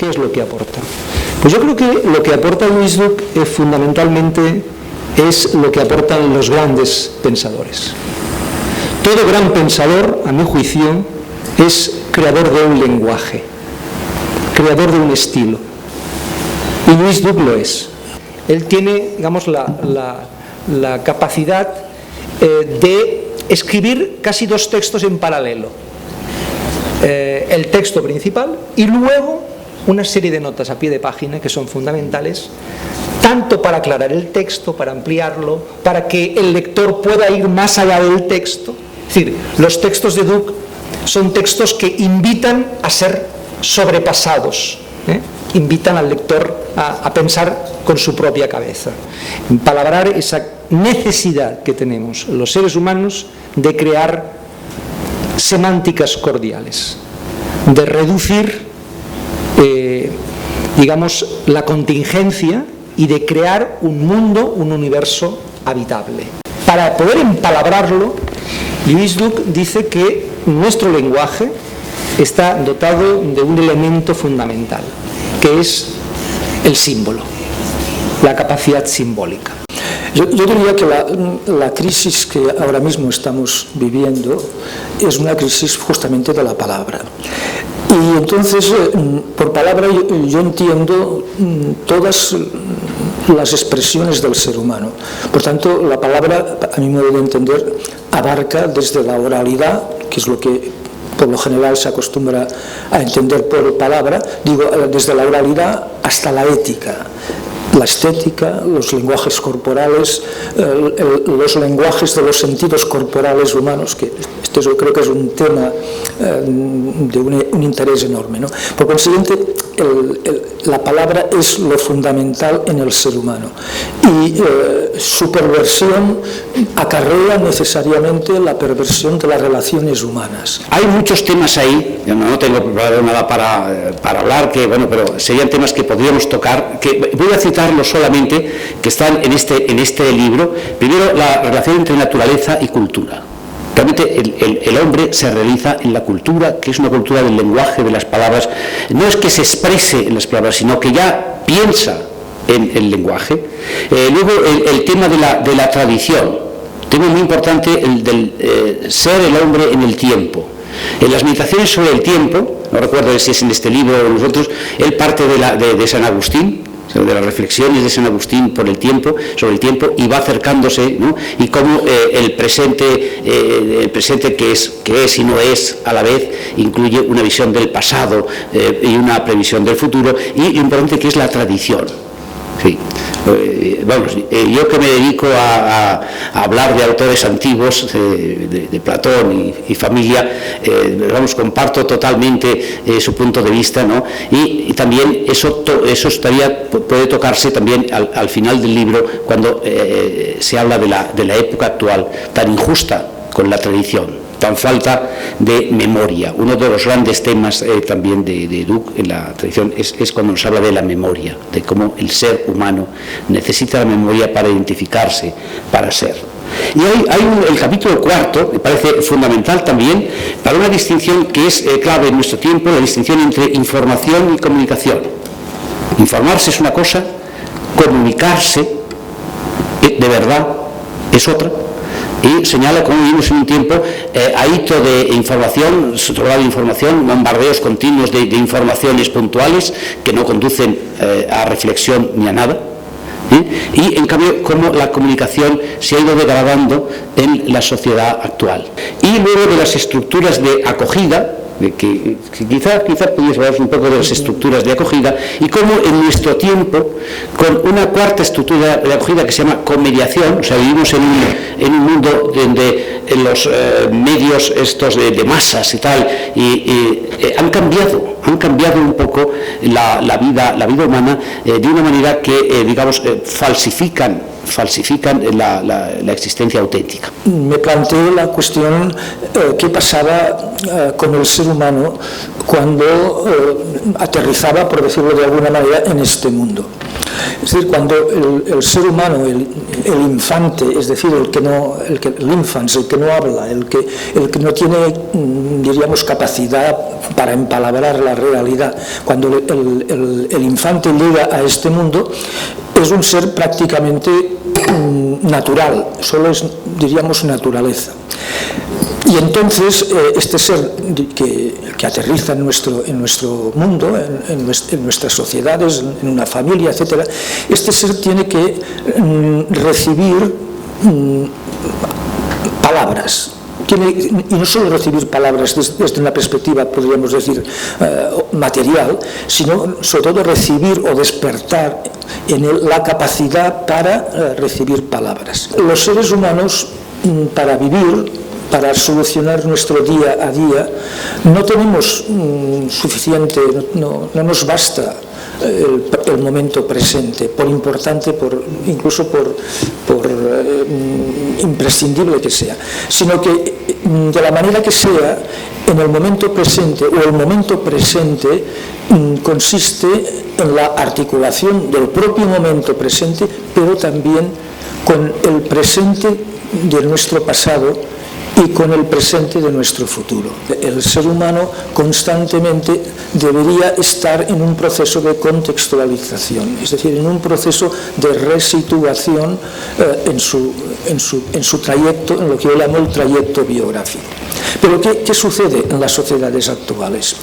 ¿qué es lo que aporta? Pues yo creo que lo que aporta Louis Duke fundamentalmente es lo que aportan los grandes pensadores. Todo gran pensador, a mi juicio, es creador de un lenguaje, creador de un estilo. Y Louis Duke lo es. Él tiene, digamos, la capacidad de escribir casi dos textos en paralelo. El texto principal y luego una serie de notas a pie de página que son fundamentales, tanto para aclarar el texto, para ampliarlo, para que el lector pueda ir más allá del texto. Es decir, los textos de Duke son textos que invitan a ser sobrepasados, invitan al lector a pensar con su propia cabeza, empalabrar esa necesidad que tenemos los seres humanos de crear semánticas cordiales, de reducir, digamos, la contingencia y de crear un mundo, un universo habitable. Para poder empalabrarlo, Louis Duke dice que nuestro lenguaje está dotado de un elemento fundamental, que es el símbolo, la capacidad simbólica. Yo diría que la crisis que ahora mismo estamos viviendo es una crisis justamente de la palabra. Y entonces, por palabra yo entiendo todas las expresiones del ser humano. Por tanto, la palabra, a mi modo de entender, abarca desde la oralidad, que es lo que por lo general se acostumbra a entender por palabra, digo, desde la oralidad hasta la ética, la estética, los lenguajes corporales, los lenguajes de los sentidos corporales humanos, que esto yo creo que es un tema de un interés enorme, ¿no? Por consiguiente, la palabra es lo fundamental en el ser humano y su perversión acarrea necesariamente la perversión de las relaciones humanas. Hay muchos temas ahí, yo no tengo preparado nada para hablar, que bueno, pero serían temas que podríamos tocar, que voy a citarlos solamente, que están en este libro. Primero, la relación entre naturaleza y cultura. Realmente el hombre se realiza en la cultura, que es una cultura del lenguaje, de las palabras. No es que se exprese en las palabras, sino que ya piensa en el lenguaje. Luego el tema de la tradición, tema muy importante, el del ser el hombre en el tiempo. En las meditaciones sobre el tiempo, no recuerdo si es en este libro o en los otros, él parte de San Agustín, de las reflexiones de San Agustín sobre el tiempo, y va acercándose, ¿no? Y cómo el presente que es y no es a la vez, incluye una visión del pasado y una previsión del futuro, y lo importante que es la tradición. Sí. Yo que me dedico a hablar de autores antiguos, de Platón y familia, comparto totalmente su punto de vista, ¿no? Y también eso puede tocarse también al final del libro, cuando se habla de la época actual, tan injusta con la tradición, tan falta de memoria. Uno de los grandes temas también de Duke en la tradición es cuando nos habla de la memoria, de cómo el ser humano necesita la memoria para identificarse, para ser. Y hay el capítulo 4, me parece fundamental también, para una distinción que es clave en nuestro tiempo, la distinción entre información y comunicación. Informarse es una cosa, comunicarse de verdad es otra. Y señala cómo vivimos en un tiempo ahito de información, sobrecarga de información, bombardeos continuos de informaciones puntuales que no conducen a reflexión ni a nada. Y en cambio cómo la comunicación se ha ido degradando en la sociedad actual. Y luego de las estructuras de acogida, que quizá pudiese hablar un poco de las estructuras de acogida, y cómo en nuestro tiempo, con una cuarta estructura de acogida que se llama comediación, o sea, vivimos en un mundo donde los medios estos de masas y tal, han cambiado un poco la vida humana de una manera que, falsifican falsifican la existencia auténtica. Me planteo la cuestión qué pasaba con el ser humano cuando aterrizaba, por decirlo de alguna manera, en este mundo. Es decir, cuando el ser humano, el infante, es decir, el infans, el que no habla, el que no tiene, diríamos, capacidad para empalabrar la realidad, cuando el infante llega a este mundo, es un ser prácticamente natural, solo es, diríamos, naturaleza. Y entonces este ser que aterriza en nuestro mundo, en nuestras sociedades, en una familia, etc., este ser tiene que recibir palabras. Y no solo recibir palabras desde una perspectiva, podríamos decir, material, sino sobre todo recibir o despertar en él la capacidad para recibir palabras. Los seres humanos, para vivir, para solucionar nuestro día a día, no tenemos suficiente, no nos basta el momento presente, por importante, incluso por imprescindible que sea, sino que de la manera que sea, en el momento presente, o el momento presente consiste en la articulación del propio momento presente, pero también con el presente de nuestro pasado y con el presente de nuestro futuro. El ser humano constantemente debería estar en un proceso de contextualización, es decir, en un proceso de resituación en su trayecto, en lo que yo llamo el trayecto biográfico. Pero ¿qué sucede en las sociedades actuales?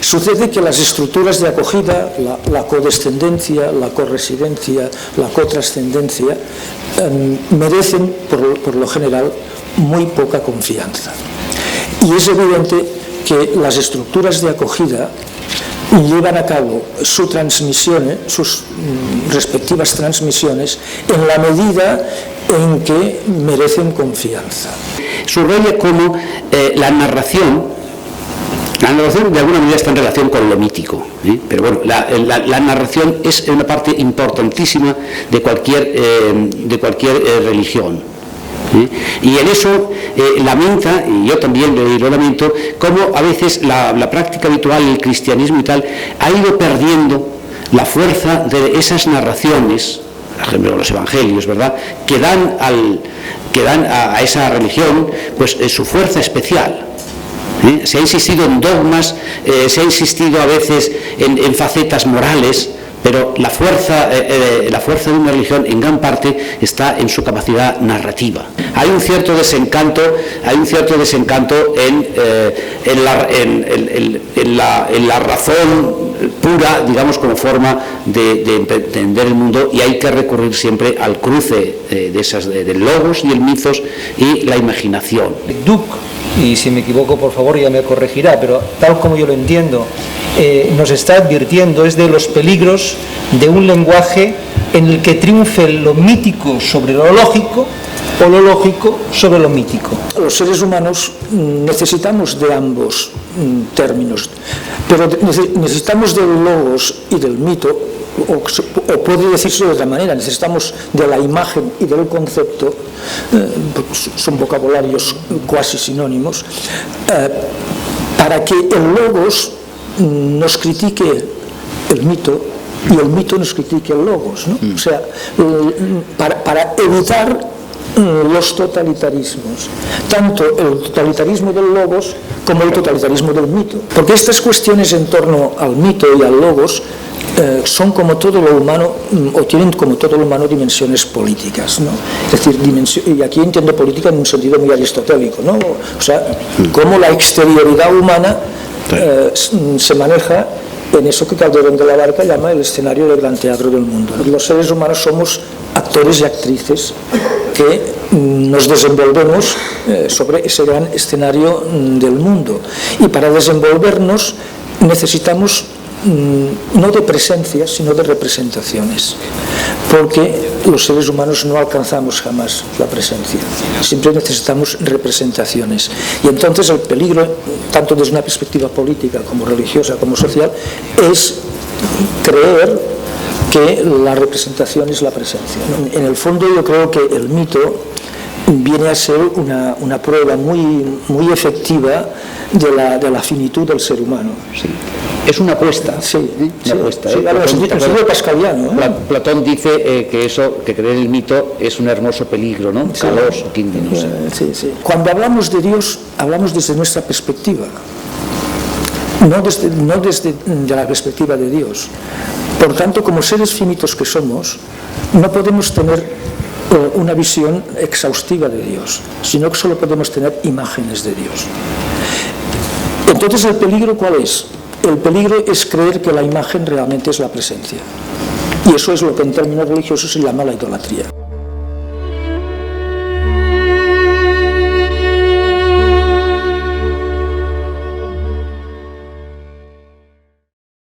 Sucede que las estructuras de acogida, la codescendencia, la corresidencia, la cotrascendencia, merecen, por lo general, muy poca confianza. Y es evidente que las estructuras de acogida llevan a cabo sus respectivas transmisiones en la medida en que merecen confianza. Subraya cómo la narración de alguna manera está en relación con lo mítico, pero bueno, la narración es una parte importantísima de cualquier religión. Y en eso lamenta, y yo también lo lamento, cómo a veces la práctica habitual del cristianismo y tal ha ido perdiendo la fuerza de esas narraciones, por ejemplo los evangelios, ¿verdad?, que dan a esa religión pues su fuerza especial. Se ha insistido en dogmas, se ha insistido a veces en facetas morales, pero la fuerza de una religión en gran parte está en su capacidad narrativa. Hay un cierto desencanto en la razón pura, digamos, como forma de entender el mundo, y hay que recurrir siempre al cruce del logos y el mitos y la imaginación. Duc, y si me equivoco por favor ya me corregirá, pero tal como yo lo entiendo, nos está advirtiendo es de los peligros de un lenguaje en el que triunfe lo mítico sobre lo lógico o lo lógico sobre lo mítico. Los seres humanos necesitamos de ambos términos, pero necesitamos del logos y del mito, o puede decirse de otra manera, necesitamos de la imagen y del concepto, son vocabularios cuasi sinónimos, para que el logos nos critique el mito y el mito nos critique el logos, ¿no? O sea, para evitar los totalitarismos, tanto el totalitarismo del logos como el totalitarismo del mito, porque estas cuestiones en torno al mito y al logos son como todo lo humano, o tienen como todo lo humano dimensiones políticas, ¿no? Es decir, y aquí entiendo política en un sentido muy aristotélico, ¿no? O sea, cómo la exterioridad humana se maneja en eso que Calderón de la Barca llama el escenario del gran teatro del mundo. Los seres humanos somos actores y actrices que nos desenvolvemos sobre ese gran escenario del mundo, y para desenvolvernos necesitamos no de presencias, sino de representaciones, porque los seres humanos no alcanzamos jamás la presencia, siempre necesitamos representaciones. Y entonces el peligro, tanto desde una perspectiva política como religiosa como social, es creer que la representación es la presencia. En el fondo yo creo que el mito viene a ser una prueba muy efectiva de la finitud del ser humano. Sí. Es una apuesta. Sí, una apuesta. Sí, Platón, pascaliano. Platón dice que creer en el mito es un hermoso peligro, ¿no? Sí. Calos, quinde, no sé. Sí. Cuando hablamos de Dios, hablamos desde nuestra perspectiva, no desde de la perspectiva de Dios. Por tanto, como seres finitos que somos, no podemos tener una visión exhaustiva de Dios, sino que solo podemos tener imágenes de Dios. Entonces, ¿el peligro cuál es? El peligro es creer que la imagen realmente es la presencia. Y eso es lo que en términos religiosos se llama la idolatría.